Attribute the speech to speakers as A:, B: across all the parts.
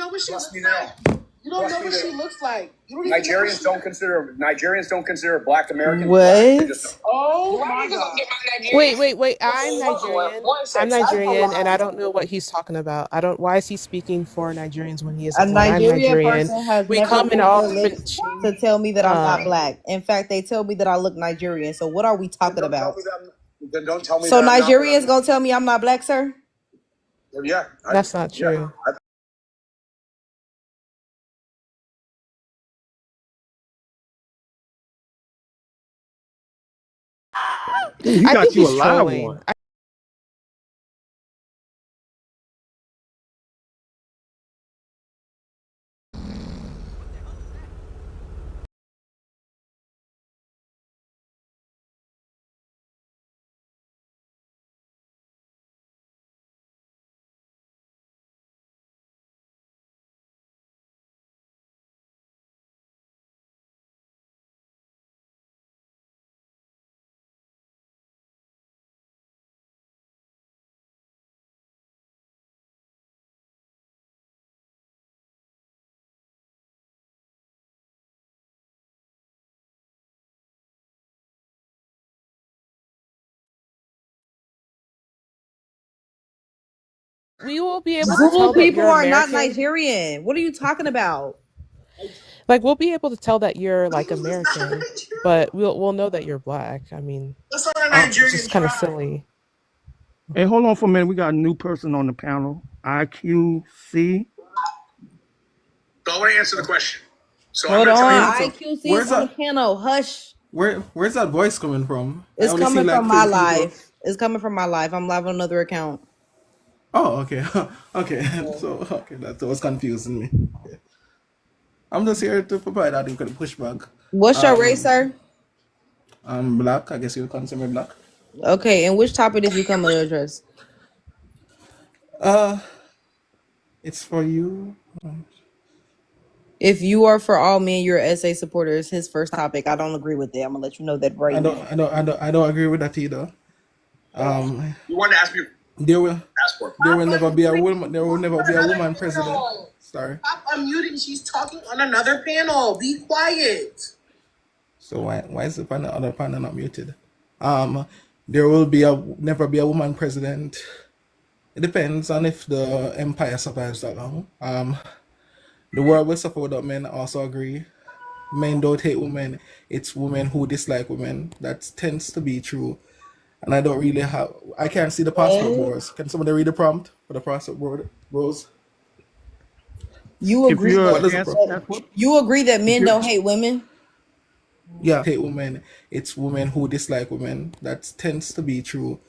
A: know what she
B: Trust
A: looks
B: me
A: like.
B: now.
A: You don't know
B: Trust me
A: what she
B: now.
A: looks like. You don't even know what
B: Nigerians
A: she
B: don't consider Black Americans
C: What?
B: Black. They just don't.
A: Oh
D: Why
A: my
D: you gonna
A: God.
D: get my Nigerian?
C: Wait. I'm
D: Hold on,
C: Nigerian.
D: one
C: I'm
D: second.
C: Nigerian, and I don't know what he's talking about. I don't. Why is he speaking for Nigerians when he
E: A
C: isn't one? I'm
E: Nigerian
C: Nigerian.
E: person has
C: We
E: never
C: come in
E: moved
C: all
E: their
C: different
E: lips to
C: shades.
E: tell me that I'm not black. In fact, they tell me that I look Nigerian. So what are we talking about?
B: Then don't tell me
E: So
B: that I'm not.
E: Nigerians gonna tell me I'm not black, sir?
B: Yeah.
C: That's not true.
F: Ooh, he
C: I
F: got
C: think
F: you a
C: he's
F: live
C: trolling.
F: one.
C: We will be able to
E: Zulu
C: tell that
E: people
C: you're
E: are not
C: American.
E: Nigerian. What are you talking about?
C: Like we'll be able to tell that you're like American, but we'll know that you're black. I mean,
A: That's not a
C: it's
A: Nigerian
C: just kind of
A: tribe.
C: silly.
F: Hey, hold on for a minute. We got a new person on the panel. IQC.
B: So I want to answer the question. So
E: Hold
B: I'm going to tell you.
E: on.
G: So
E: IQC is
G: where's
E: on the
G: that?
E: panel. Hush.
G: Where's that voice coming from? I
E: It's
G: only see
E: coming
G: like
E: from my
G: 3 people.
E: life. It's coming from my life. I'm live on another account.
G: Oh, okay, okay. So okay, that was confusing me. Okay. I'm just here to provide that kind of pushback.
E: What's your race, sir?
G: I'm black. I guess you consider me black.
E: Okay, and which topic did you come to address?
G: It's for you.
E: If you are for all men, you're SA supporters. His first topic. I don't agree with that. I'm gonna let you know that right now.
G: I don't agree with that either.
B: You wanted to ask me
G: There will
B: passport.
G: there will never be a woman. There will never be a woman president. Sorry.
A: Stop unmuting. She's talking on another panel. Be quiet.
G: So why is the other panel not muted? There will be never be a woman president. It depends on if the empire survives that long. The world will suffer without men. I also agree. Men don't hate women. It's women who dislike women. That tends to be true. And I don't really have. I can't see the passport bros. Can somebody read the prompt for the passport bros?
E: You
F: If
E: agree
F: you're
G: What does the
F: against
G: prompt?
F: passport,
E: that men don't hate women?
G: Yeah, hate women. It's women who dislike women. That tends to be true.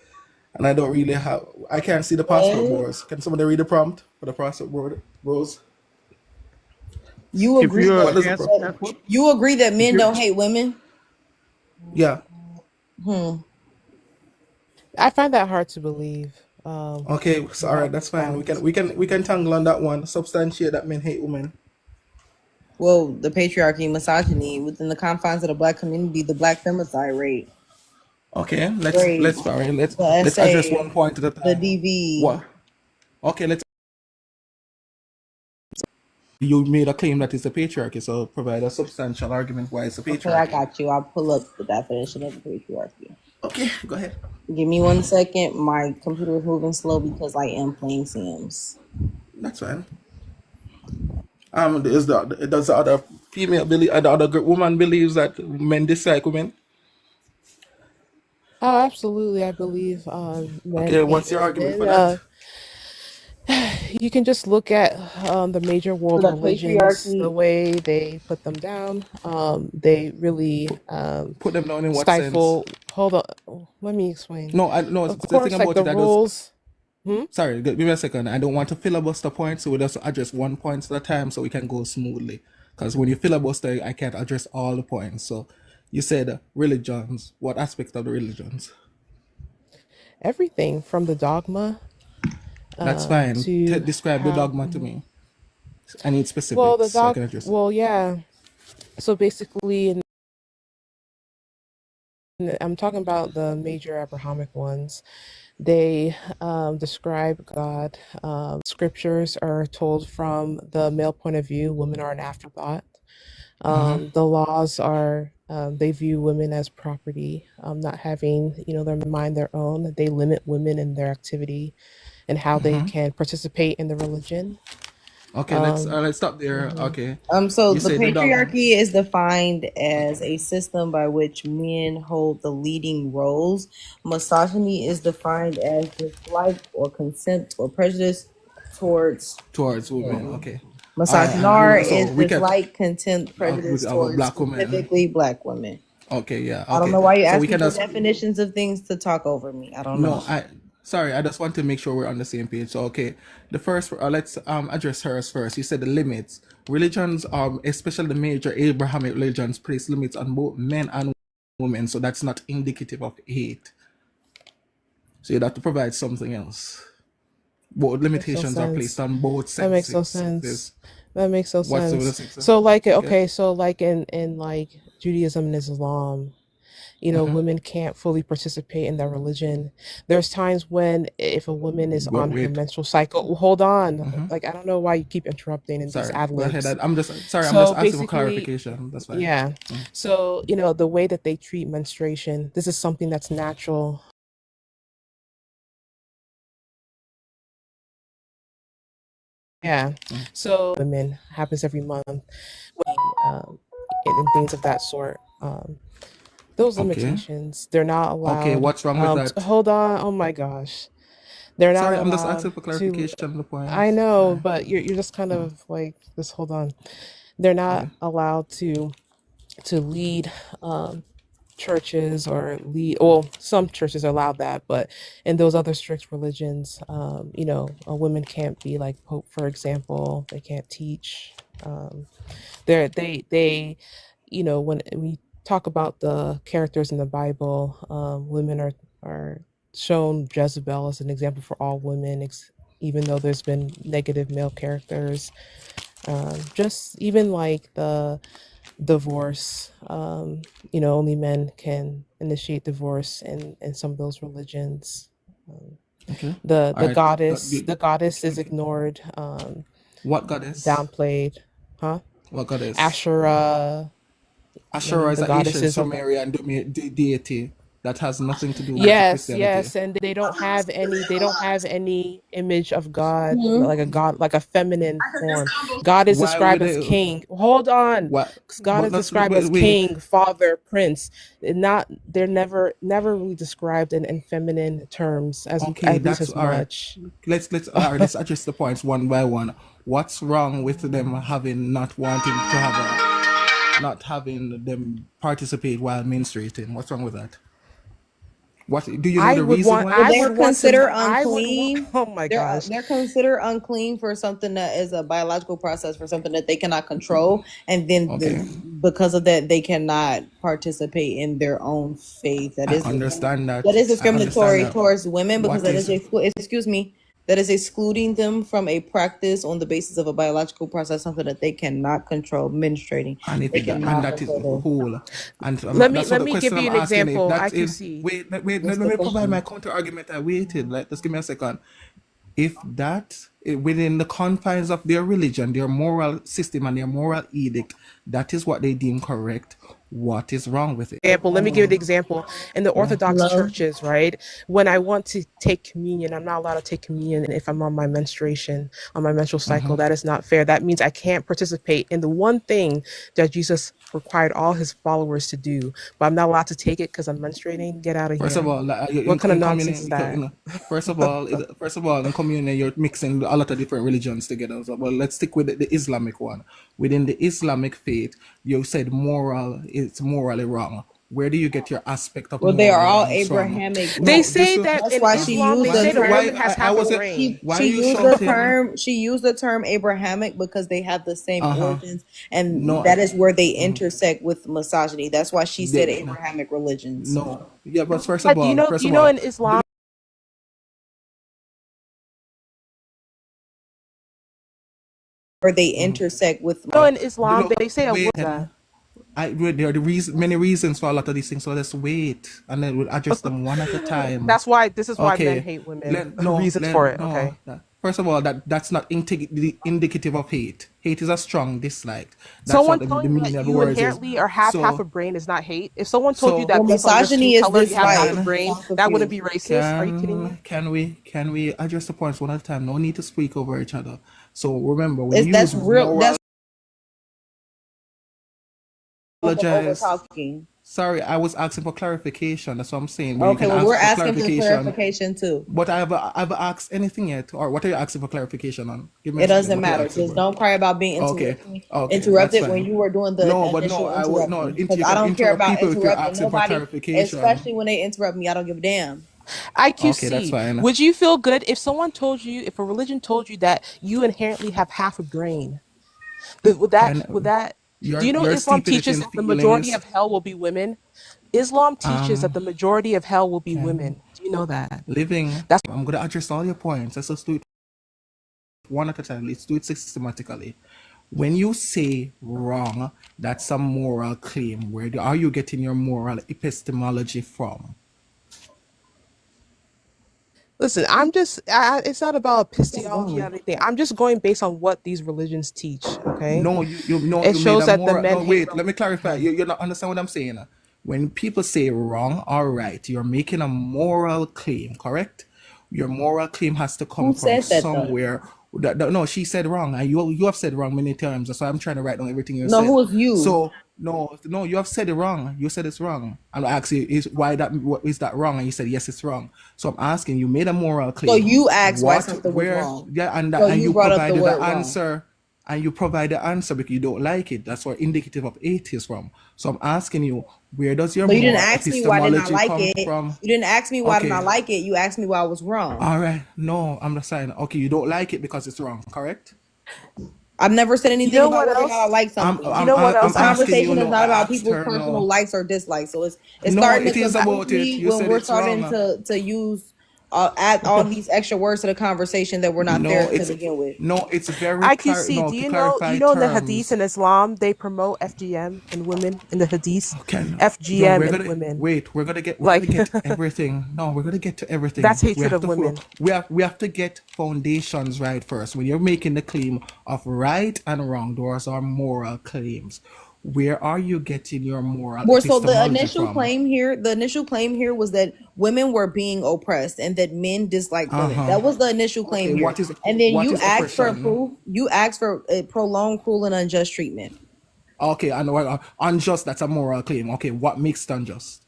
G: And I don't really have. I can't see the passport bros. Can somebody read the prompt for the passport bros?
E: You
F: if
E: agree
F: you're
G: What does the
F: against
G: prompt?
F: passport,
E: that men don't hate women?
G: Yeah.
C: I find that hard to believe.
G: Okay. So all right, that's fine. We can tangle on that one. Substantiate that men hate women.
E: Well, the patriarchy, misogyny within the confines of the black community, the black femicide rate,
G: Okay.
E: rape,
G: Let's sorry. Let's
E: the
G: let's address
E: SA,
G: one point at a
E: the
G: time.
E: DV.
G: What? Okay. Let's. You made a claim that it's a patriarchy, so provide a substantial argument why it's a
E: Okay, I
G: patriarchy.
E: got you. I'll pull up the definition of the patriarchy.
G: Okay, go ahead.
E: Give me 1 second. My computer is moving slow because I am playing Sims.
G: That's fine. Does the other female believe, the other woman believes that men dislike women?
C: Oh, absolutely. I believe men
G: Okay,
C: hate
G: what's your argument for
C: women.
G: that?
C: You can just look at the major world
E: The
C: religions, the
E: patriarchy.
C: way they put them down. They really
G: Put them down in what sense?
C: stifle. Hold on, let me explain.
G: No, I no.
C: Of
G: The thing
C: course, like
G: about
C: the
G: it, I just
C: rules. Hmm?
G: sorry. Give me a second. I don't want to filibuster points, so we just address one point at a time, so we can go smoothly. Because when you filibuster, I can't address all the points. So, you said religions. What aspect of the religions?
C: Everything from the dogma
G: That's fine.
C: to
G: Describe the
C: how.
G: dogma to me. I need
C: Well,
G: specifics so I can address it.
C: Well, yeah. So basically, in I'm talking about the major Abrahamic ones. They describe God. Scriptures are told from the male point of view. Women are an afterthought.
G: Mm-hmm.
C: The laws are they view women as property, not having their mind their own. They limit women in their activity and how they
G: Mm-hmm.
C: can participate in the religion.
G: Okay,
C: Um,
G: let's stop there.
C: mhm.
G: Okay,
E: So
G: you
E: the
G: say the dog.
E: patriarchy is defined
G: Okay.
E: as a system by which men hold the leading roles. Misogyny is defined as dislike or consent or prejudice towards
G: Towards women.
E: women.
G: Okay. All right, and
E: Misogynar
G: so
E: is
G: we can
E: dislike, contempt,
G: with
E: prejudice
G: our
E: towards
G: black women.
E: specifically black women.
G: Okay, yeah.
E: I don't
G: Okay,
E: know why you
G: so
E: ask
G: we
E: me
G: can
E: for
G: just
E: definitions of things to talk over me. I don't know.
G: no. I sorry. I just want to make sure we're on the same page. So okay, the first let's address hers first. You said the limits. Religions, especially the major Abrahamic religions, place limits on both men and women. So that's not indicative of hate. So you'd have to provide something else. Both
C: Makes no
G: limitations are placed
C: sense.
G: on both
C: That makes no
G: sexes.
C: sense. That makes no
G: What's the
C: sense.
G: six?
C: So like
G: Yeah.
C: okay, so like in like Judaism and Islam,
G: Mm-hmm.
C: women can't fully participate in their religion. There's times when if a woman is
G: But
C: on her
G: wait.
C: menstrual cycle, hold on.
G: Mm-hmm.
C: Like I don't know why you keep interrupting in these
G: Sorry.
C: ad
G: Go ahead.
C: libs.
G: I'm just sorry. I'm just
C: So
G: asking for
C: basically,
G: clarification. That's fine.
C: yeah. So, the way that they treat menstruation, this is something that's natural. Yeah.
G: Mm.
C: So women happens every month, um, and things of that sort. Those
G: Okay.
C: limitations, they're not
G: Okay.
C: allowed.
G: What's wrong with that?
C: Hold on. Oh my gosh. They're not
G: Sorry, I'm just
C: allowed
G: asking for
C: to.
G: clarification on the
C: I
G: points.
C: know,
G: Sorry.
C: but you're just kind
G: Mm.
C: of like just hold on. They're not
G: Okay.
C: allowed to lead churches or lead. Well, some churches allow that, but in those other strict religions, women can't be like Pope, for example. They can't teach. They when we talk about the characters in the Bible, women are shown Jezebel as an example for all women, even though there's been negative male characters. Just even like the divorce, only men can initiate divorce in some of those religions. Um,
G: Okay.
C: the
G: All
C: the
G: right.
C: goddess the goddess is
G: Okay.
C: ignored,
G: What goddess?
C: downplayed, huh?
G: What goddess?
C: Asherah,
G: Ashura is
C: the
G: an ancient
C: goddesses of
G: Sumerian deity that has nothing to do with
C: yes,
G: Christianity.
C: yes, and they don't have any image of God,
E: Mhm.
C: like a god, like a feminine form. God is
G: Why would
C: described as
G: they?
C: king. Hold on.
G: What?
C: 'Cause God
G: But
C: is
G: let's
C: described as
G: wait.
C: king, father, prince. They're never really described in feminine terms,
G: Okay,
C: at least
G: that's
C: as
G: all right.
C: much.
G: Let's all right. Let's address the points one by one. What's wrong with them having not wanting to have not having them participate while menstruating? What's wrong with that? What do you know
C: I
G: the
C: would
G: reason
C: want
G: why?
E: Well,
C: I
E: they're
C: would want to
E: considered
C: I would want
E: unclean.
C: oh my gosh.
E: They're considered unclean for something that is a biological process for something that they cannot control, and then
G: Okay,
E: because of that, they cannot participate in their own faith.
G: I understand
E: That
G: that.
E: is
G: I understand
E: discriminatory
G: that.
E: towards women because
G: What
E: that is
G: is
E: excuse me, that is excluding them from a practice on the basis of a biological process, something that they cannot control. Menstruating,
G: and if
E: they
G: and
E: cannot
G: that is
E: control.
G: whole and
C: Let me
G: that's what
C: let
G: the
C: me give
G: question
C: you
G: I'm
C: an
G: asking. If
C: example.
G: that is
C: IQC.
G: wait,
E: What's
G: let
E: the
G: me provide my
E: question?
G: counter argument. I waited. Just give me a second. If that within the confines of their religion, their moral system, and their moral edict, that is what they deem correct, what is wrong with it?
C: Example, let me give you an example. In the
G: Yeah.
C: Orthodox
E: Hello.
C: churches, right? When I want to take communion, I'm not allowed to take communion if I'm on my menstruation, on my menstrual cycle. That is not fair. That means I can't participate in the one thing that Jesus required all his followers to do, but I'm not allowed to take it because I'm menstruating. Get out of
G: First of
C: here.
G: all,
C: What kind of
G: in
C: nonsense is
G: communion,
C: that?
G: first of all, in communion, you're mixing a lot of different religions together. So, well, let's stick with the Islamic one. Within the Islamic faith, you said moral is morally wrong. Where do you get your aspect of
E: Well, they are
G: morally
E: all
G: wrong from?
E: Abrahamic.
C: They
G: No,
C: say that
E: That's
C: in
E: why she
C: Islam,
E: used
C: they
E: the
C: say
G: why
C: the
E: term.
C: woman has
G: I
C: half a
G: wasn't.
C: brain.
G: Why
E: She
G: are you
E: used the
G: shouting?
E: term. She used the term Abrahamic because they have the same
G: Uh huh.
E: origins, and
G: No,
E: that is where they intersect with misogyny. That's why she said
G: they,
E: Abrahamic religions,
G: no. Yeah, but
C: But
G: first of
C: in
G: all,
C: Islam,
E: where they intersect with.
G: all right,
C: in Islam,
G: look,
C: they say a
G: wait,
C: word that.
G: there are many reasons for a lot of these things. So let's wait, and then we'll address them one at a time.
C: This is why men
G: Okay.
C: hate women. Reasons for it. Okay.
G: First of all, that's not indicative of hate. Hate is a strong dislike. That's
C: Someone
G: what the
C: telling you
G: meaning
C: that
G: of the
C: you
G: words is.
C: inherently or have half a
G: So,
C: brain is not hate. If someone told you
G: so,
C: that
E: Well,
C: based on your
E: misogyny
C: skin
E: is
C: color you have half a
E: dislike.
C: brain,
E: I'm
C: that wouldn't
E: confused.
C: be racist. Are you kidding me?
G: can we address the points one at a time? No need to speak over each other. So remember, when you
E: That's
G: use
E: real.
G: moral,
E: That's over
G: apologize.
E: talking.
G: Sorry, I was asking for clarification. That's what I'm saying. When you
E: Okay,
G: can
E: well,
G: ask
E: we're
G: for
E: asking for
G: clarification,
E: clarification too.
G: but I've asked anything yet, or what are you asking for clarification on? Give me
E: It
G: a second.
E: doesn't
G: What are you
E: matter.
G: asking
E: Just
G: for?
E: don't cry about being
G: Okay, that's
E: interrupted when
G: fine.
E: you were doing the
G: No, but
E: initial
G: no, I would no.
E: interruption. Because
G: You
E: I
G: can
E: don't care
G: interrupt
E: about
G: people if you're
E: interrupting
G: asking for
E: nobody,
G: clarification.
E: especially when they interrupt me. I don't give a damn.
G: Okay, that's
C: IQC,
G: fine.
C: would you feel good if someone told you, if a religion told you that you inherently have half a brain? Would
G: Can
C: that, do you know
G: you're
C: Islam
G: steeping it
C: teaches
G: in
C: that the majority
G: feelings.
C: of hell will be women? Islam teaches that
G: Um,
C: the majority of hell will be
G: can
C: women. Do you know that?
G: living.
C: That's
G: I'm gonna address all your points. Let's just do it one at a time. Let's do it systematically. When you say wrong, that's a moral claim. Are you getting your moral epistemology from?
C: Listen, it's not about epistemology or anything. I'm just going based on what these religions teach, okay?
G: No,
C: It
G: you made
C: shows
G: a
C: that the
G: moral.
C: men
G: No,
C: hate
G: wait. Let me clarify.
C: women.
G: You not understand what I'm saying. When people say wrong or right, you're making a moral claim, correct? Your moral claim has to come
E: Who
G: from
E: said that though?
G: somewhere. No, she said wrong, and you have said wrong many times. That's why I'm trying to write down everything you
E: No,
G: said.
E: who is you?
G: So no, you have said it wrong. You said it's wrong. I'm asking is why that what is that wrong? And you said yes, it's wrong. So I'm asking you made a moral
E: So
G: claim.
E: you asked why
G: What
E: something was
G: where
E: wrong.
G: yeah,
E: So
G: and
E: you
G: you
E: brought up the
G: provided
E: word
G: the
E: wrong.
G: answer. And you provide the answer because you don't like it. That's where indicative of hate is from. So I'm asking you, where does your
E: But you didn't
G: moral
E: ask me why didn't I
G: epistemology
E: like
G: come
E: it.
G: from?
E: You didn't ask me why didn't I
G: Okay,
E: like it. You asked me why I was wrong.
G: all right. No, I'm just saying. Okay, you don't like it because it's wrong, correct?
E: I've never said
C: You
E: anything
C: know
E: about
C: what
E: whether or not I
C: else?
E: like
G: I'm
E: something.
C: You know what
G: I'm
C: else
E: This
C: I
G: asking you.
E: conversation is
G: No,
E: not
G: I
E: about
G: asked
E: people's
G: her.
E: personal
G: No,
E: likes or dislikes. So it's
G: no,
E: starting
G: it
E: to
G: is
E: confuse
G: about it.
E: me
G: You
E: when
G: said
E: we're
G: it's
E: starting
G: wrong.
E: to use add all these extra words to the conversation that were not there
G: No,
E: to begin with.
G: it's very clear.
C: IQC,
G: No,
C: do
G: to
C: you
G: clarify
C: know in the Hadith
G: terms.
C: in Islam they promote FGM in women in the Hadith?
G: Can no,
C: FGM in women.
G: we're gonna
C: Like
G: get everything. No, we're gonna get to everything.
C: that's hatred of women.
G: We have to get foundations right first. When you're making the claim of right and wrong, those are moral claims. Where are you getting your moral
E: Well, so the
G: epistemology
E: initial
G: from?
E: claim here, was that women were being oppressed and that men disliked women.
G: Uh-huh.
E: That was the initial claim
G: Okay,
E: here. And then
G: what
E: you
G: is
E: asked for
G: oppression?
E: proof. You asked for prolonged, cruel, and unjust treatment.
G: Okay, and unjust, that's a moral claim. Okay, what makes it unjust?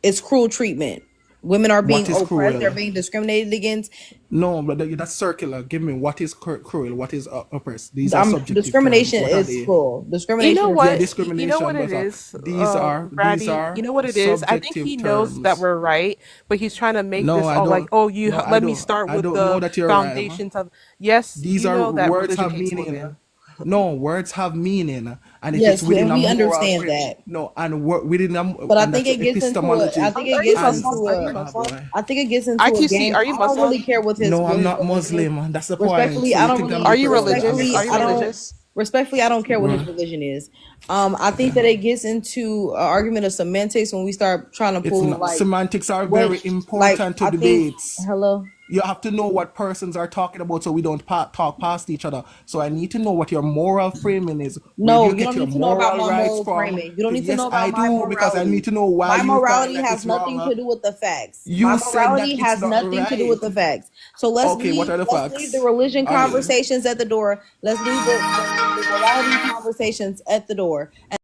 E: It's cruel treatment. Women are being
G: What is
E: oppressed. They're
G: cruel?
E: being discriminated against.
G: No, but that's circular. Give me what is cruel, what is oppressed. These are subjective terms.
E: Discrimination
G: What are
E: is
G: they?
E: cruel.
C: You
E: Discrimination
C: know
E: is
G: Yeah,
C: what? You know
G: discrimination,
C: what it
G: but
C: is,
G: these
C: Brady?
G: are
C: You know what it is? I think
G: subjective
C: he knows that
G: terms.
C: we're right, but he's trying to make
G: No,
C: this
G: I
C: all like,
G: don't.
C: oh, you
G: No,
C: let me start
G: I
C: with
G: don't know
C: the
G: that you're right.
C: foundations of. Yes,
G: These
C: you
G: are
C: know that
G: words
C: religion
G: have
C: hates
G: meaning.
C: women.
G: No, words have meaning, and if it's
E: yes,
G: within
E: and
G: a
E: we
G: moral
E: understand
G: frame,
E: that.
G: no, and within
E: But I
G: and
E: think
G: that's
E: it gets into a. I
G: epistemology.
E: think it
C: Are you
E: gets
G: And
C: Muslim?
E: into
C: Are you
E: a.
C: Muslim?
G: boy,
E: I think it gets into a
C: IQC,
E: game.
C: are you
E: I don't really
C: Muslim?
E: care what
G: no, I'm
E: his
G: not
E: religion is.
G: Muslim. That's the point.
E: Respectfully,
G: So
E: I
G: you
E: don't
G: think I'm
E: really.
C: Are you
G: different?
C: religious? Are you
E: I don't.
C: religious?
E: Respectfully, I don't care what his
G: Well,
E: religion is. I think that it gets into an argument of semantics when we start trying to
G: it's
E: pull
G: not.
E: like
G: Semantics are very
E: which like
G: important to
E: I think.
G: debates.
E: Hello.
G: You have to know what persons are talking about so we don't talk past each other. So I need to know what your moral framing is. Where do
E: No,
G: you
E: you
G: get
E: don't
G: your
E: need to know about
G: moral
E: my
G: rights
E: moral
G: from?
E: framing. You don't need to
G: Yes,
E: know
G: I
E: about my
G: do, because I need
E: morality.
G: to know why
E: My
G: you find
E: morality
G: that
E: has
G: it's wrong.
E: nothing to do with the facts. My
G: You said that
E: morality
G: it's
E: has
G: not
E: nothing to do with
G: right.
E: the facts. So
G: Okay, what are the
E: let's leave the
G: facts?
E: religion
G: All right.
E: conversations at the door. Let's leave the morality conversations at the door. And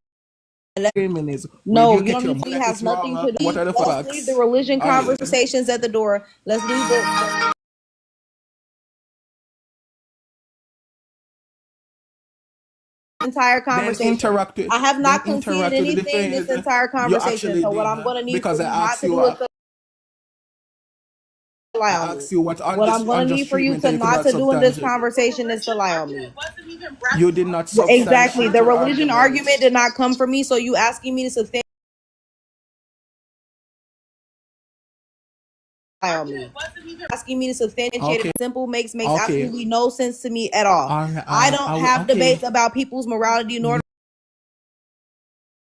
G: Framing is where do
E: no,
G: you
E: you
G: get
E: don't
G: your
E: need to
G: that
E: has
G: it's wrong?
E: nothing to
G: What
E: do.
G: are the
E: Let's leave the
G: facts?
E: religion
G: All right.
E: conversations at the door. Let's leave the entire
G: Then
E: conversation.
G: interact with
E: I have
G: then
E: not conceded
G: interact with the
E: anything
G: thing
E: this
G: is
E: entire
G: you
E: conversation.
G: actually
E: So what
G: did
E: I'm going to need
G: because
E: for
G: I
E: you not
G: asked
E: to
G: you
E: do is to
G: I
E: lie on me.
G: asked you what
E: What I'm going to
G: unjust
E: need for you
G: treatment
E: to
G: and you could
E: not
G: not
E: to do in this
G: substantiate.
E: conversation is to lie on me.
G: You did not
E: Exactly.
G: substantiate
E: The
G: your
E: religion argument
G: argument.
E: did not come from me. So you asking me to substantiate lie on me. Asking me to substantiate
G: Okay.
E: it simple makes
G: Okay.
E: absolutely no sense to me at all.
G: All right.
E: I don't have
G: Okay.
E: debates about people's morality nor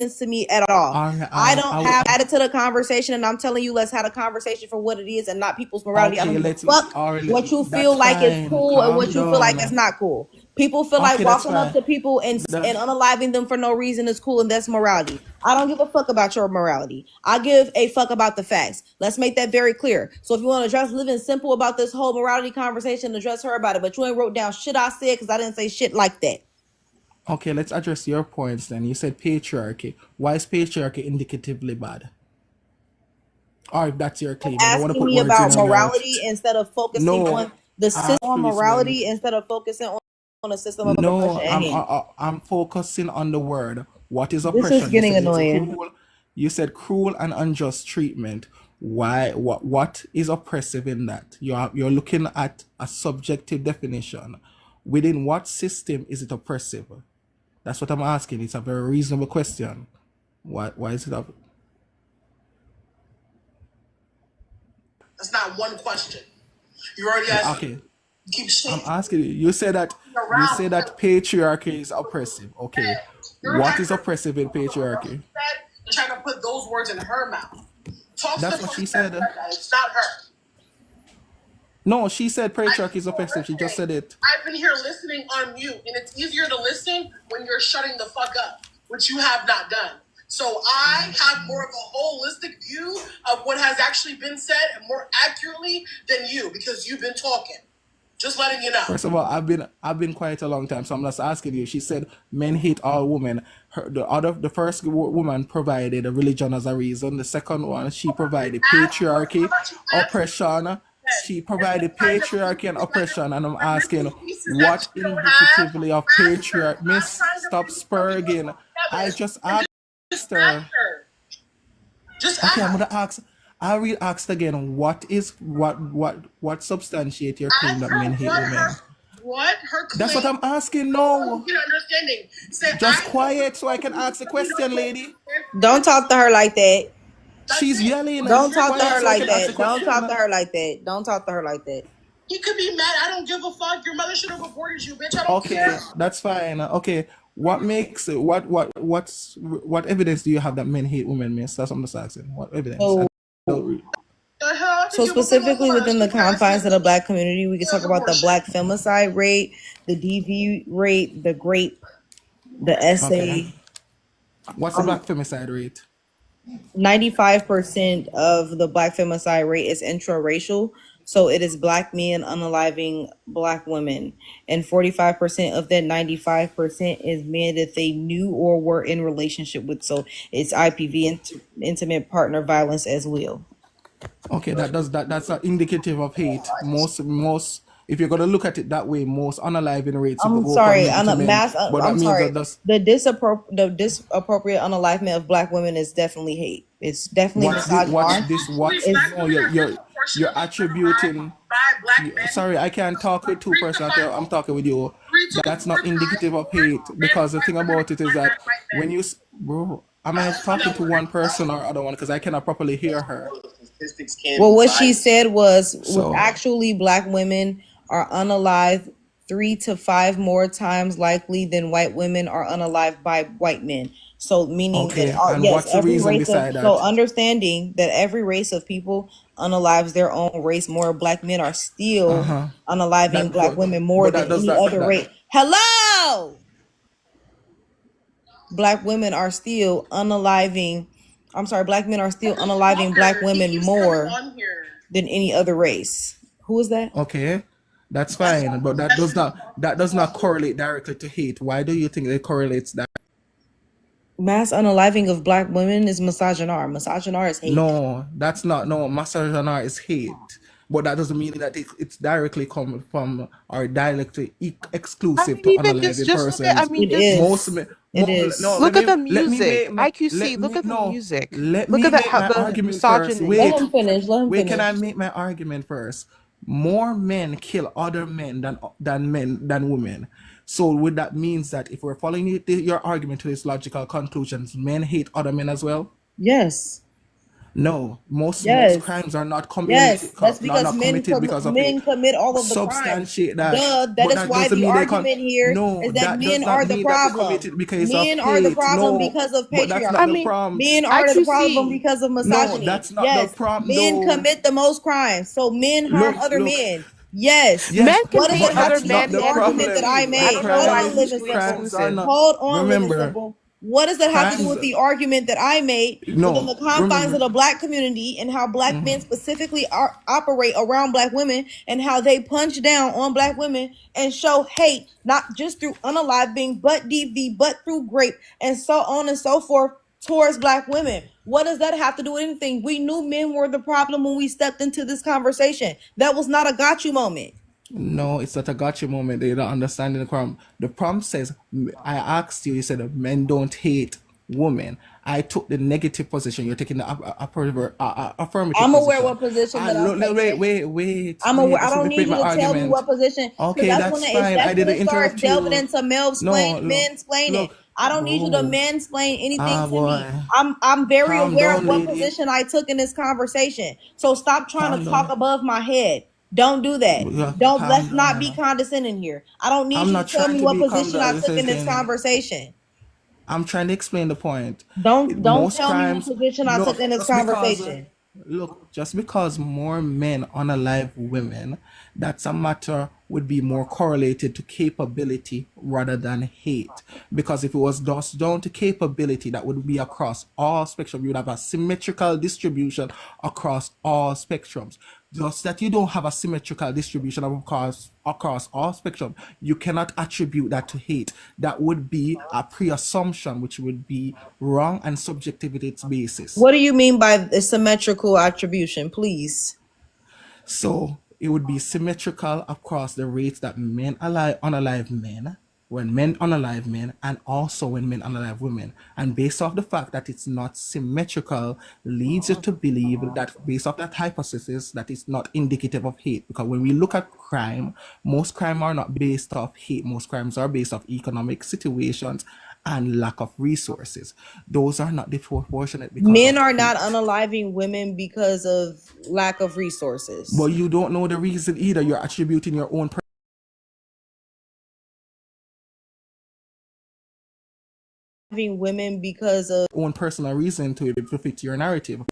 E: to me at all.
G: All right,
E: I don't
G: I
E: have added to the conversation, and I'm telling you, let's have a conversation for what it is and not people's morality. I
G: okay.
E: don't give a
G: Let's
E: fuck
G: all right.
E: what you
G: That's
E: feel like is
G: fine.
E: cool and
G: Calm
E: what you feel like is
G: down.
E: not cool. People feel like
G: Okay, that's
E: walking up
G: fine.
E: to people and
G: That,
E: unaliving them for no reason is cool, and that's morality. I don't give a fuck about your morality. I give a fuck about the facts. Let's make that very clear. So if you want to address Living Simple about this whole morality conversation, address her about it. But you ain't wrote down shit I said because I didn't say shit like that.
G: okay, let's address your points then. You said patriarchy. Why is patriarchy indicatively bad? Or if that's your claim, I don't want to
E: Asking
G: put
E: me
G: words in
E: about
G: your mouth.
E: morality instead of focusing
G: No,
E: on the system on
G: please,
E: morality instead of focusing on the system of
G: no,
E: oppression at hand.
G: I'm focusing on the word. What is
E: This
G: oppression?
E: is
G: You
E: getting
G: said it's
E: annoying.
G: cruel. You said cruel and unjust treatment. Why? What is oppressive in that? You're looking at a subjective definition. Within what system is it oppressive? That's what I'm asking. It's a very reasonable question. Why is it up?
A: That's not one question. You already asked.
G: Okay,
A: Keep
G: I'm
A: shit
G: asking you. You say
A: around.
G: that patriarchy is oppressive. Okay,
A: You're
G: what is
A: acting-
G: oppressive in patriarchy?
A: You're trying to put those words in her mouth. Talk to
G: That's
A: the
G: what she
A: person
G: said.
A: that said that. It's not her.
G: No, she said patriarchy is oppressive. She just said it.
A: I've been here listening on mute, and it's easier to listen when you're shutting the fuck up, which you have not done. So I have more of a holistic view of what has actually been said and more accurately than you because you've been talking. Just letting you know.
G: First of all, I've been quiet a long time, so I'm just asking you. She said men hate all women. The first woman provided a religion as a reason. The second one, she provided patriarchy, oppression. She provided patriarchy and oppression, and I'm asking what indicatively of patriarchy. Miss, stop spurging. I just asked her.
A: Just
G: Okay, I'm
A: ask.
G: gonna ask. I'll read asked again. What substantiate your claim that men hate women?
A: What her claim.
G: That's what I'm asking. No,
A: Get understanding. Say,
G: just quiet so I can ask the question, lady.
E: Don't talk to her like that.
G: She's yelling.
E: Don't talk to
G: Quiet
E: her
G: so I
E: like
G: can ask
E: that.
G: the
E: Don't talk to
G: question.
E: her like that. Don't talk to her like that.
A: He could be mad. I don't give a fuck. Your mother should have aborted you, bitch. I don't
G: Okay,
A: care.
G: that's fine. Okay, what makes what evidence do you have that men hate women, miss? That's what I'm just asking. What evidence?
E: So,
A: The hell? I
E: so
A: think you
E: specifically
A: before
E: within the
A: she passed
E: confines of
A: it.
E: the black community, we can talk about the
A: Abortion.
E: black femicide rate, the DV rate, the grape, the SA.
G: Okay. What's the black femicide rate?
E: 95% of the black femicide rate is intraracial. So it is black men unaliving black women. And 45% of that 95% is men that they knew or were in relationship with. So it's IPV, intimate partner violence as well.
G: Okay, that's indicative of hate. Most if you're gonna look at it that way, most unaliving rates
E: I'm
G: go
E: sorry,
G: from men to men. But that
E: I'm
G: means
E: sorry.
G: that that's
E: The disappropriate unalivement of black women is definitely hate. It's definitely
G: what's this,
E: misogyny.
G: no, you're attributing.
A: By black men.
G: Sorry, I can't talk with two persons. I'm talking with you. That's not indicative of hate because the thing about it is that when you bro, am I talking to one person or other one because I cannot properly hear her.
E: Well, what she said was
G: So
E: actually black women are unalived 3 to 5 more times likely than white women are unalived by white men. So meaning
G: okay,
E: that
G: and
E: yes,
G: what's the
E: every
G: reason
E: race of
G: beside that?
E: so understanding that every race of people unalives their own race more. Black men are still unaliving
G: That
E: black women more
G: but
E: than
G: that does
E: any
G: that,
E: other race. Hello, black women are still unaliving. I'm sorry, black men are still unaliving black women more than any other race. Who is that?
G: Okay, that's fine, but that does not correlate directly to hate. Why do you think it correlates that?
E: Mass unaliving of black women is misogynar. Misogynar is hate.
G: No, that's not. No, misogyny is hate, but that doesn't mean that it's directly come from or directly exclusive to
C: even just
G: unaliving
C: look at,
G: persons.
E: It is.
G: Most men,
E: It is.
G: no,
C: look
G: let
C: at the
G: me- let me
C: music.
G: make my-
C: IQC,
G: let
C: look
G: me-
C: at the
G: no,
C: music.
G: Let
C: Look
G: me
C: at the
G: make my
C: the
G: argument first.
C: misogyny.
G: Wait,
E: Let him finish. Let him
G: wait,
E: finish.
G: can I make my argument first? More men kill other men than women. So would that means that if we're following your argument to its logical conclusions, men hate other men as well?
E: Yes.
G: No, most
E: Yes.
G: crimes are not
E: Yes, that's
G: not,
E: because
G: not committed because of
E: men
G: hate.
E: commit all of the crimes.
G: Substantiate that,
E: Duh. That
G: but
E: is
G: that
E: why
G: doesn't
E: the
G: mean
E: argument here
G: No,
E: is that
G: that
E: men
G: does not
E: are the
G: mean that they
E: problem.
G: committed because of
E: Men are the
G: hate.
E: problem
G: No,
E: because of
G: but that's
C: I
G: not the
E: patriarchy.
C: mean,
G: problem.
E: Men
C: I
E: are the
C: can
E: problem
C: see.
E: because of
G: No,
E: misogyny.
G: that's not the
E: Yes,
G: problem.
E: men
G: No,
E: commit the most crimes, so men harm other
G: look.
E: men. Yes.
G: Yes,
C: Men can
E: What does
C: hate
E: it
G: but
E: have
C: other
E: to
G: that's
E: do with
G: not
C: men
E: the
G: the
C: and
E: argument that
G: problem.
E: I
C: receive. I
E: made?
C: don't know
E: Hold
C: why
E: on,
C: you
E: living
C: exclude
E: simple.
G: Crimes are
C: exclusive.
G: not.
E: Hold on, living
G: Remember,
E: simple. What does that have to do
G: crimes.
E: with the argument that I made within
G: No,
E: the confines of
G: remember.
E: the black community and how black men specifically operate around black women and how they punch down on black women and show hate, not just through unaliving, but DV, but through rape, and so on and so forth towards black women? What does that have to do with anything? We knew men were the problem when we stepped into this conversation. That was not a got you moment.
G: No, it's not a gotcha moment. They don't understand the problem. The problem says, I asked you, you said that men don't hate women. I took the negative position. You're taking the affirmative
E: I'm aware
G: position.
E: what position that I'm
G: Look,
E: taking.
G: wait.
E: I'm aware. I
G: This is
E: don't
G: the
E: need you
G: my
E: to tell me
G: argument.
E: what position.
G: Okay,
E: That's when
G: that's fine. I
E: when
G: didn't
E: it starts
G: interrupt
E: delving
G: you.
E: into
G: No, look,
E: mansplaining.
G: look.
E: I don't need you to
G: Oh,
E: mansplain anything to
G: boy.
E: me. I'm very
G: Calm
E: aware of
G: down,
E: what
G: lady.
E: position I took in this conversation. So stop trying
G: Calm
E: to talk
G: down.
E: above my head. Don't do that.
G: Yeah,
E: Don't
G: calm
E: Let's not be
G: down.
E: condescending here. I don't need
G: I'm
E: you to
G: not
E: tell
G: trying
E: me
G: to
E: what
G: be calm
E: position I
G: down.
E: took in this conversation.
G: I'm trying to explain the point.
E: Don't
G: Most
E: tell me what
G: crimes,
E: position I took
G: look,
E: in this
G: just because,
E: conversation.
G: just because more men unalive women, that's a matter would be more correlated to capability rather than hate. Because if it was just down to capability, that would be across all spectrum. You would have a symmetrical distribution across all spectrums. Just that you don't have a symmetrical distribution across all spectrum, you cannot attribute that to hate. That would be a pre-assumption, which would be wrong and subjective at its basis.
E: What do you mean by the symmetrical attribution, please?
G: So it would be symmetrical across the rates that men unalive men, when men unalive men, and also when men unalive women. And based off the fact that it's not symmetrical, leads you to believe that based off that hypothesis, that it's not indicative of hate. Because when we look at crime, most crime are not based off hate. Most crimes are based off economic situations and lack of resources. Those are not disproportionate because
E: Men
G: of
E: are not
G: hate.
E: unaliving women because of lack of resources.
G: But you don't know the reason either. You're attributing your own
E: Women because of
G: personal reason to it to fit your narrative.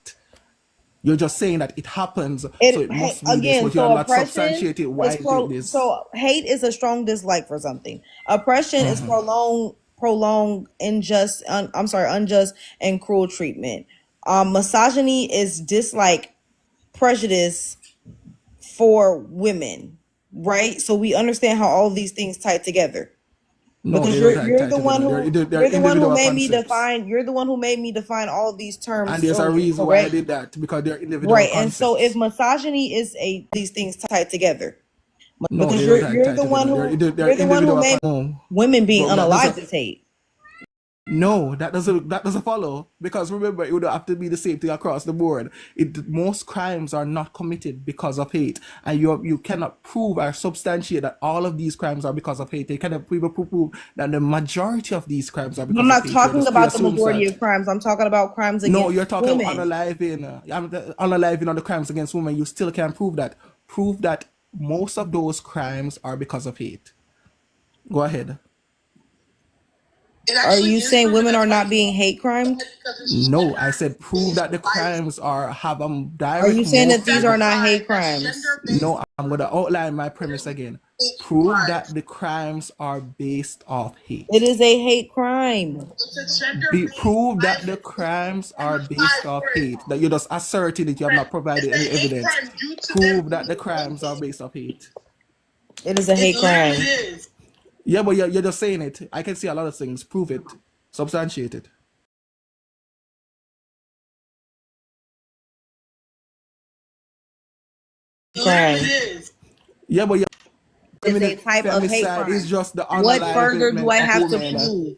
G: You're just saying that it happens, so it must be this,
E: again.
G: but you're
E: So
G: not
E: oppression
G: substantiated why
E: is
G: it did this.
E: so hate is a strong dislike for something. Oppression is prolonged unjust and cruel treatment. Misogyny is dislike, prejudice for women, right? So we understand how all of these things tie together.
G: No,
E: Because
G: they
E: you're
G: don't
E: you're
G: tie
E: the one
G: together.
E: who
G: They're
E: you're the one who
G: individual
E: made me
G: concepts.
E: define you're the one who made me define all of these terms
G: And there's a
E: earlier,
G: reason why I
E: correct?
G: did that, because they're individual
E: Right. And so if
G: concepts.
E: misogyny is these things tied together.
G: No,
E: Because
G: they don't
E: you're
G: tie
E: the one
G: together.
E: who
G: They're
E: you're the one who
G: individual
E: made
G: concepts.
E: women being
G: But that
E: unalive
G: doesn't.
E: is hate.
G: No, that doesn't follow, because remember, it would have to be the same thing across the board. Most crimes are not committed because of hate, and you cannot prove or substantiate that all of these crimes are because of hate. You cannot prove that the majority of these crimes are
E: I'm
G: because of
E: not
G: hate.
E: talking about the
G: Pre-assumes
E: majority
G: that.
E: of crimes. I'm talking about crimes
G: No,
E: against
G: you're talking about
E: women.
G: unaliving on the crimes against women. You still can't prove that. Prove that most of those crimes are because of hate. Go ahead.
A: It
E: Are
A: actually
E: you
A: is
E: saying
A: proven.
E: women
A: That's
E: are
A: why
E: not being hate crimed?
A: because it's
G: No,
A: gender
G: I said prove
A: based
G: that the
A: violence.
G: crimes have a
E: Are you
G: direct
E: saying that
G: motive.
E: these are not hate
A: That's
E: crimes?
A: gender based
G: No, I'm going to outline my premise again. Prove that the crimes are based off hate.
E: It is a hate crime.
A: It's a gender based
G: Prove that the
A: violence.
G: crimes
A: And
G: are
A: the
G: based
A: five
G: off
A: words.
G: hate. That you're just asserting that you have not provided
A: It's
G: any
A: a hate
G: evidence.
A: crime due to them
G: Prove that the
A: being
G: crimes are
A: women.
G: based off hate.
E: It is a
A: It
E: hate crime.
A: literally is.
G: Yeah, but you're just saying it. I can see a lot of things. Prove it. Substantiate it.
A: It literally is.
G: Yeah, but you're
E: It is a type of hate
G: femicide is
E: crime.
G: just the
E: What further do
G: unalivement
E: I
G: of
E: have to
G: women.
E: prove?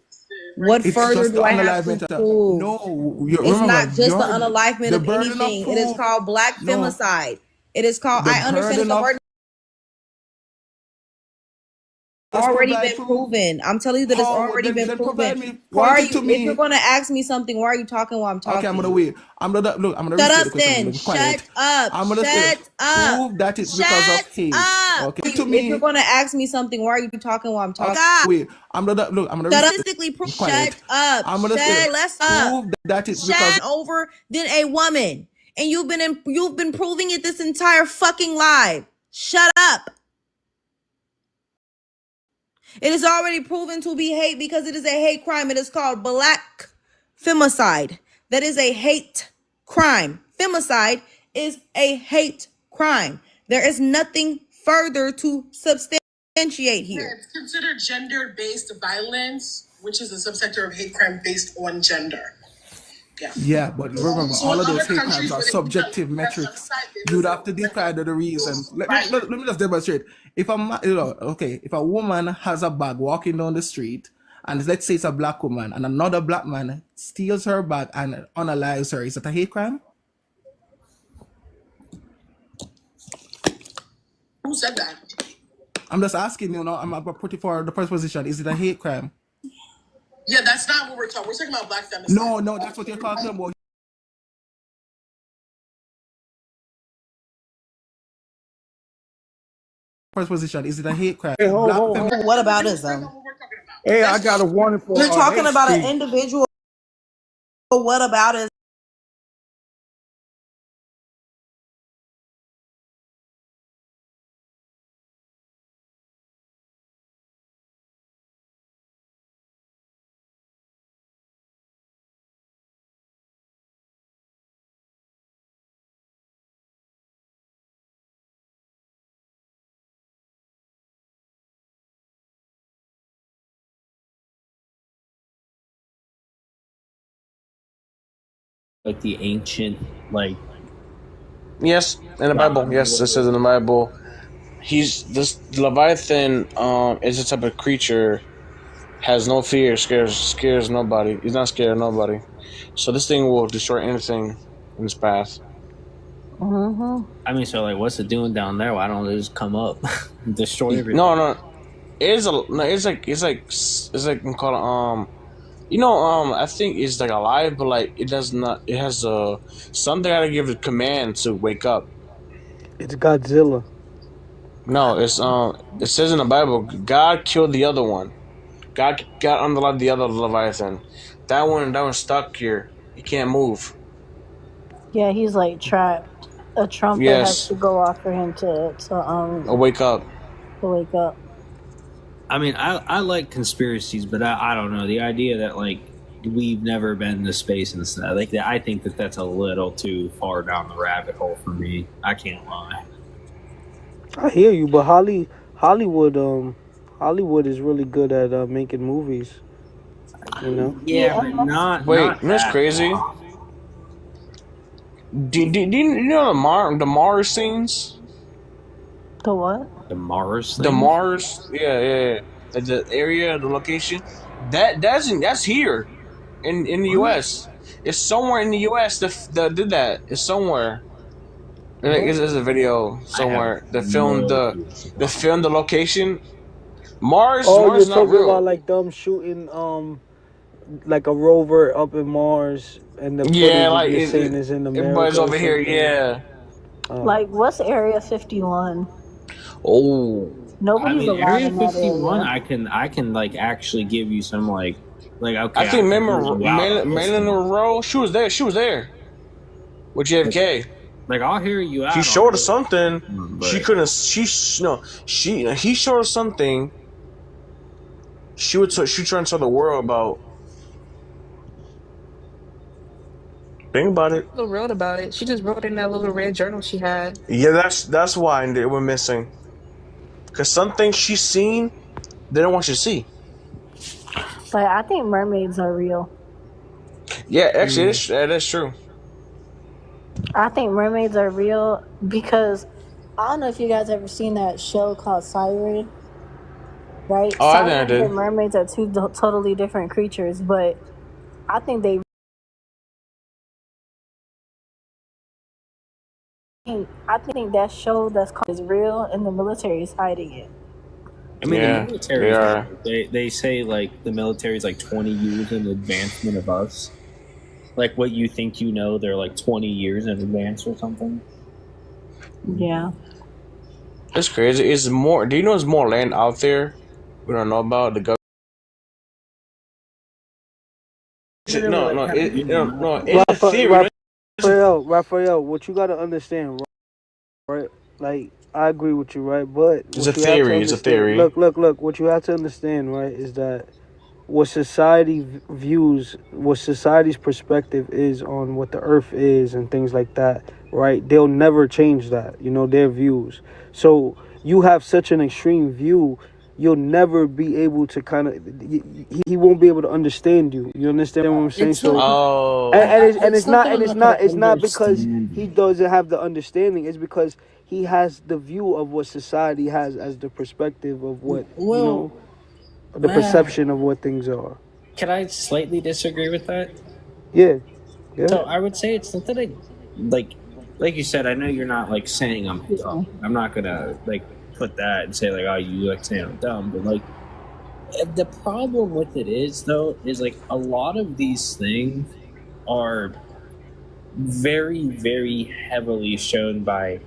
E: What
G: It's
E: further
G: just the
E: do I have to
G: unalivement of
E: prove?
G: No,
E: It's
G: remember,
E: not just the
G: you're
E: unalivement
G: the
E: of
G: burden of
E: anything. It is
G: proof.
E: called black
G: No,
E: femicide. It is called.
G: the
E: I understand that
G: burden
E: the
G: of
E: word already
G: provide
E: been
G: proof.
E: proven. I'm telling you that it's
G: How?
E: already been
G: Then provide
E: proven.
G: me.
E: Why are
G: Point it
E: you?
G: to
E: If you're
G: me.
E: gonna ask me something, why are you talking while I'm talking?
G: Okay, I'm gonna wait. I'm gonna look. I'm gonna
E: Shut
G: restate
E: up
G: the question. I'm
E: then.
G: gonna be quiet.
E: Shut up.
G: I'm gonna say,
E: Shut up.
G: prove that it's because of
E: Shut
G: hate.
E: up.
G: Okay, to
E: If you're
G: me.
E: gonna ask me something, why are you talking while I'm talking?
G: Wait, I'm gonna look. I'm gonna
E: Shut up.
G: restate.
E: Statistically,
G: Be quiet.
E: shut up.
G: I'm gonna say,
E: Shut less up.
G: prove that it's because
E: Shut over than a woman, and you've been proving it this entire fucking life. Shut up. It is already proven to be hate because it is a hate crime. It is called black femicide. That is a hate crime. Femicide is a hate crime. There is nothing further to substantiate
A: Yeah,
E: here.
A: it's considered gender-based violence, which is a subsector of hate crime based on gender. Yeah.
G: yeah, but remember,
A: So
G: all
A: in
G: of those
A: other
G: hate
A: countries
G: crimes are
A: where they
G: subjective
A: have
G: metrics.
A: femicide, they
G: You'd
A: listen
G: have to
A: to
G: decide the reason.
A: Right.
G: Let me just demonstrate. If okay, if a woman has a bag walking down the street, and let's say it's a black woman, and another black man steals her bag and unalives her, is that a hate crime?
A: Who said that?
G: I'm just asking, I'm putting for the first position. Is it a hate crime?
A: Yeah, that's not what we're talking. We're talking about black femicide.
G: No, that's what you're talking about. First position, is it a hate crime?
F: Hey, hold
G: Black
F: on.
G: femi-
E: What about us
A: That's
E: though?
A: not what we're talking about.
F: Hey, I got a warning for
E: We're talking
F: hate
E: about an
F: speech.
E: individual. What about us?
D: Like the ancient, like
H: Yes, in the Bible. Yes, it says in the Bible. This Leviathan. Is a type of creature, has no fear, scares nobody. He's not scared of nobody. So this thing will destroy anything in its path.
D: I mean, so like, what's it doing down there? Why don't they just come up, and destroy everything?
H: No. It's like you call it I think it's like alive, but like it does not. It has something gotta give it command to wake up.
F: It's Godzilla.
H: No, it's it says in the Bible, God killed the other one. God unalive the other Leviathan. That one's stuck here. He can't move.
I: Yeah, he's like trapped. A trumpet has
H: Yes,
I: to go off for him to
H: wake up.
I: wake up.
D: I mean, I like conspiracies, but I don't know the idea that like we've never been to space and stuff. Like that, I think that's a little too far down the rabbit hole for me. I can't lie.
F: I hear you, but Hollywood is really good at making movies. You know.
D: Yeah, but not.
H: Wait,
D: not
H: that's
D: that.
H: crazy. Do you know the Mars scenes?
I: The what?
D: The Mars thing.
H: The Mars, yeah. Like the area, the location. That's here, in the U.S. It's somewhere in the U.S. that did that. It's somewhere. Like, there's a video somewhere that filmed the location. Mars
F: Oh, you're
H: is not
F: talking
H: real.
F: about like them shooting like a rover up in Mars, and the footage
H: Yeah, like
F: you're saying is in America.
H: everybody's
F: or
H: over here.
F: something?
H: Yeah.
I: Like what's Area 51?
H: Oh.
D: I
I: Nobody's
D: mean,
I: alive
D: Area
I: in that
D: 51.
I: area.
D: I can like actually give you some like okay.
H: I think
D: remember
H: Marilyn Monroe. She was there with JFK.
D: Like I'll hear you out.
H: He showed us something.
D: but
H: She couldn't. He showed us something. She trying to tell the world about. Think about it.
J: Little wrote about it. She just wrote in that little red journal she had.
H: Yeah, that's why they were missing. Cause some things she's seen, they don't want you to see.
I: Like I think mermaids are real.
H: Yeah, actually, that's true.
I: I think mermaids are real because I don't know if you guys ever seen that show called Siren, right?
H: Oh, I think I
I: Sirens
H: did.
I: and mermaids are two totally different creatures, but I think that show that's called is real and the military is hiding it.
D: I mean, the
H: Yeah,
D: military
H: they
D: is
H: are.
D: they say like the military is like 20 years in advancement of us. Like what you think you know, they're like 20 years in advance or something.
I: Yeah.
H: It's crazy. It's more. Do you know there's more land out there we don't know about? The government.
D: Literally,
H: No,
D: like,
H: no,
D: kind of
H: it,
D: doing
H: no, no.
D: nothing.
H: In the theory, no,
F: Raphael, what you gotta understand, right? Like, I agree with you, right? But
H: it's a
F: what you have to
H: theory. It's a
F: understand,
H: theory.
F: look, what you have to understand, right, is that what society views, what society's perspective is on what the earth is and things like that, right? They'll never change that, you know, their views. So you have such an extreme view, you'll never be able to kind of, he won't be able to understand you. You understand what I'm saying?
D: It's
F: So,
D: not.
H: Oh,
F: it's
D: not
F: not,
D: that I'm not gonna
F: it's not because
D: understand
F: he
D: you.
F: doesn't have the understanding. It's because he has the view of what society has as the perspective of what, you know,
D: Well,
F: the perception of what things are.
D: can I slightly disagree with that?
F: Yeah.
D: So I would say it's not that I like you said. I know you're not like saying I'm dumb. I'm not gonna like put that and say like, oh, you like saying I'm dumb, but like the problem with it is though is like a lot of these things are very very heavily shown by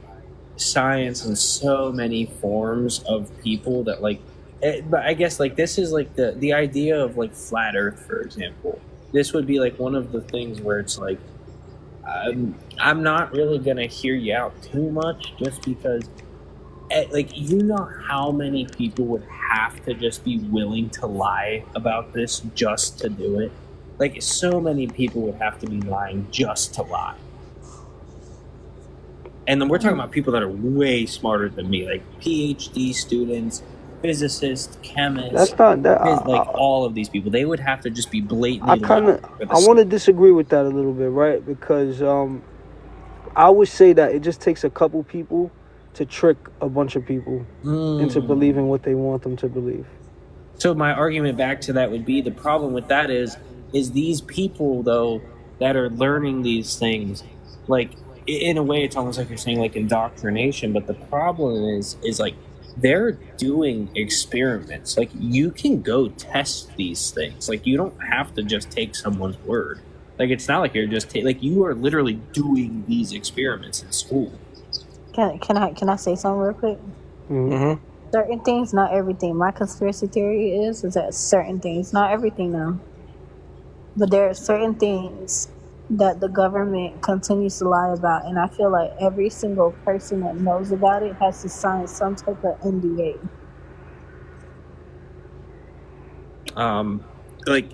D: science and so many forms of people that like but I guess like this is like the idea of like flat earth, for example. This would be like one of the things where it's like I'm not really gonna hear you out too much just because like you know how many people would have to just be willing to lie about this just to do it. Like so many people would have to be lying just to lie. And then we're talking about people that are way smarter than me, like PhD students, physicists, chemists.
F: That's not that.
D: Like all of these people, they would have to just be blatantly.
F: I want to disagree with that a little bit, right? Because I would say that it just takes a couple people to trick a bunch of people into believing what they want them to believe.
D: So my argument back to that would be the problem with that is these people though that are learning these things, like in a way it's almost like you're saying like indoctrination, but the problem is like they're doing experiments. Like you can go test these things. Like you don't have to just take someone's word. Like it's not like you're just like you are literally doing these experiments in school.
I: Can I say something real quick?
H: Mm-hmm.
I: Certain things, not everything. My conspiracy theory is that certain things, not everything now, but there are certain things that the government continues to lie about, and I feel like every single person that knows about it has to sign some type of NDA.
D: Like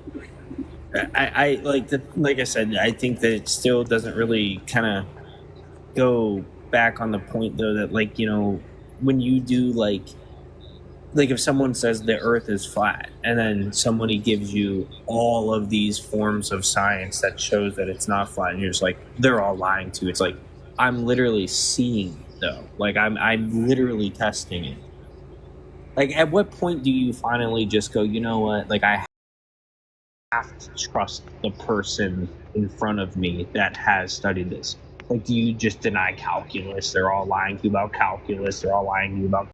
D: I like like I said, I think that it still doesn't really kind of go back on the point though that like, you know, when you do like if someone says the earth is flat and then somebody gives you all of these forms of science that shows that it's not flat and you're just like they're all lying to, it's like I'm literally seeing it though, like I'm literally testing it. Like at what point do you finally just go, you know what, like I have to trust the person in front of me that has studied this? Like, do you just deny calculus? They're all lying to you about calculus. They're all lying to you about